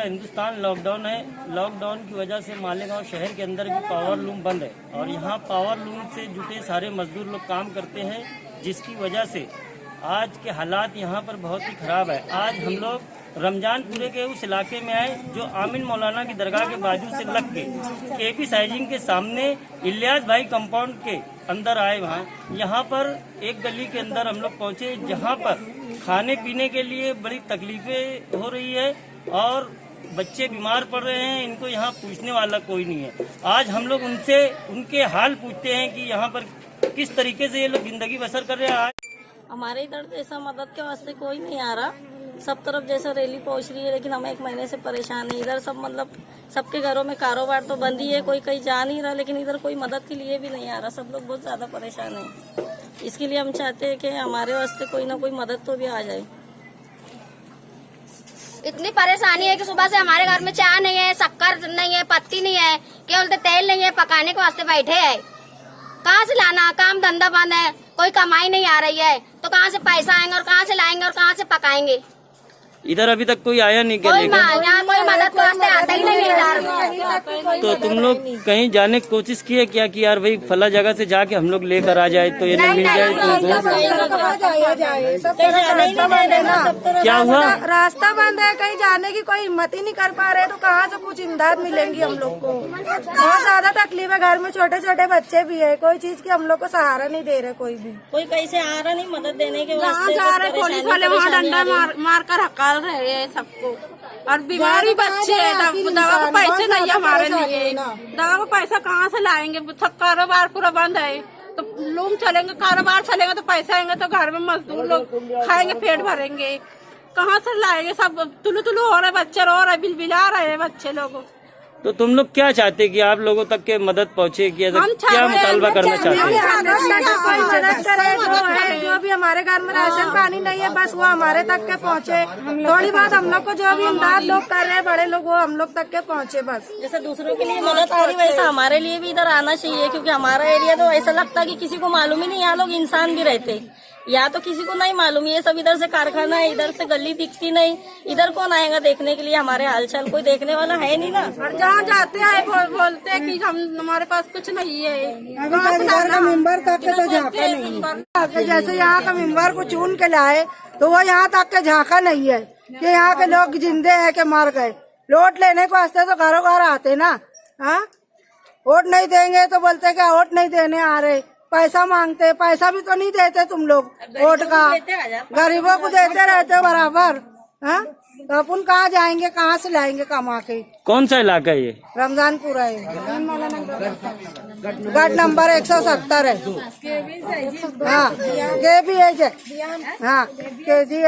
पूरा हिंदुस्तान लॉकडाउन है। लॉकडाउन की वजह से मालेगांव शहर के अंदर भी पावर लूम बंद है और यहाँ पावर लूम से जुटे सारे मजदूर लोग काम करते हैं, जिसकी वजह से आज के हालात यहाँ पर बहुत ही खराब है। आज हम लोग रमजानपुरे के उस इलाके में आए जो आमिन मौलाना की दरगाह के बाजू से लग के केपी साइजिंग के सामने इलियास भाई कंपाउंड के अंदर आए। यहाँ पर एक गली के अंदर हम लोग पहुँचे जहाँ पर खाने पीने के लिए बड़ी तकलीफें हो रही है और बच्चे बीमार पड़ रहे हैं। इनको यहाँ पूछने वाला कोई नहीं है। आज हम लोग उनसे उनके हाल पूछते हैं कि यहाँ पर किस तरीके से ये लोग जिंदगी बसर कर रहे हैं। हमारे इधर तो ऐसा मदद के वास्ते कोई नहीं आ रहा, सब तरफ जैसा रैली पहुंच रही है, लेकिन हम 1 महीने से परेशान है। इधर सब मतलब सबके घरों में कारोबार तो बंद ही है, कोई कहीं जा नहीं रहा, लेकिन इधर कोई मदद के लिए भी नहीं आ रहा। सब लोग बहुत ज्यादा परेशान है। इसके लिए हम चाहते हैं कि हमारे वास्ते कोई ना कोई मदद तो भी आ जाए। इतनी परेशानी है कि सुबह से हमारे घर में चाय नहीं है, शक्कर नहीं है, पत्ती नहीं है, केवल तो तेल नहीं है, पकाने के वास्ते बैठे हैं। कहाँ से लाना, काम धंधा बंद है, कोई कमाई नहीं आ रही है, तो कहाँ से पैसा आएंगे और कहाँ से लाएंगे और कहाँ से पकाएंगे। इधर अभी तक कोई आया नहीं क्या? यहाँ कोई मदद के वास्ते आता ही नहीं है इधर। तो तुम लोग कहीं जाने की कोशिश किए क्या कि यार भाई फला जगह से जाके हम लोग लेकर आ जाए तो ये नहीं मिल जाए तो क्या हुआ? रास्ता बंद है, कहीं जाने की कोई हिम्मत ही नहीं कर पा रहे, तो कहाँ से कुछ इमदाद मिलेंगी हम लोग को। बहुत ज्यादा तकलीफ है, घर में छोटे छोटे बच्चे भी है, कोई चीज की हम लोग को सहारा नहीं दे रहे कोई भी। कोई कैसे आ रहा नहीं मदद देने के वास्ते। जा रहे पुलिस वाले वहाँ डंडा मार कर हकाल रहे हैं सबको, और बीमारी बच्चे हैं, दवा को पैसे नहीं है हमारे लिए। दवा को पैसा कहाँ से लाएंगे? सब कारोबार पूरा बंद है, तो लूम चलेंगे, कारोबार चलेगा तो पैसा आएंगे, तो घर में मजदूर लोग खाएंगे, पेट भरेंगे, कहाँ से लाएंगे? सब तुलू तुलू हो रहे, बच्चे रो रहे, बिलबिला रहे हैं बच्चे लोग। तो तुम लोग क्या चाहते कि आप लोगों तक के मदद पहुँचे कि क्या मुतालबा करना चाहते हैं? कोई मदद करे, जो है जो भी हमारे घर में राशन पानी नहीं है, बस वो हमारे तक के पहुँचे। थोड़ी बहुत हम लोग को जो भी इमदाद लोग कर रहे हैं बड़े लोग, वो हम लोग तक के पहुँचे बस। जैसे दूसरों के लिए मदद आ रही वैसा हमारे लिए भी इधर आना चाहिए, क्योंकि हमारा एरिया तो ऐसा लगता है कि किसी को मालूम ही नहीं, यहाँ लोग इंसान भी रहते, या तो किसी को नहीं मालूम। ये सब इधर से कारखाना है, इधर से गली दिखती नहीं, इधर कौन आएगा देखने के लिए हमारे हालचाल? कोई देखने वाला है नहीं ना। और जहाँ जाते हैं बोलते हैं कि हम हमारे पास कुछ नहीं है। मेंबर तक के तो झांका नहीं, जैसे यहाँ का मेंबर को चुन के लाए तो वो यहाँ तक के झांका नहीं है कि यहाँ के लोग जिंदे हैं कि मर गए। वोट लेने को वास्ते तो घरों घर आते ना, हाँ, वोट नहीं देंगे तो बोलते कि वोट नहीं देने आ रहे, पैसा मांगते, पैसा भी तो नहीं देते तुम लोग वोट का, गरीबों को देते रहते बराबर। हाँ, तो अपन कहाँ जाएंगे, कहाँ से लाएंगे कमा के? कौन सा इलाका है ये? रमजानपुरा है, गढ़ नंबर 170 है। हाँ, के भी है, हाँ, के जी।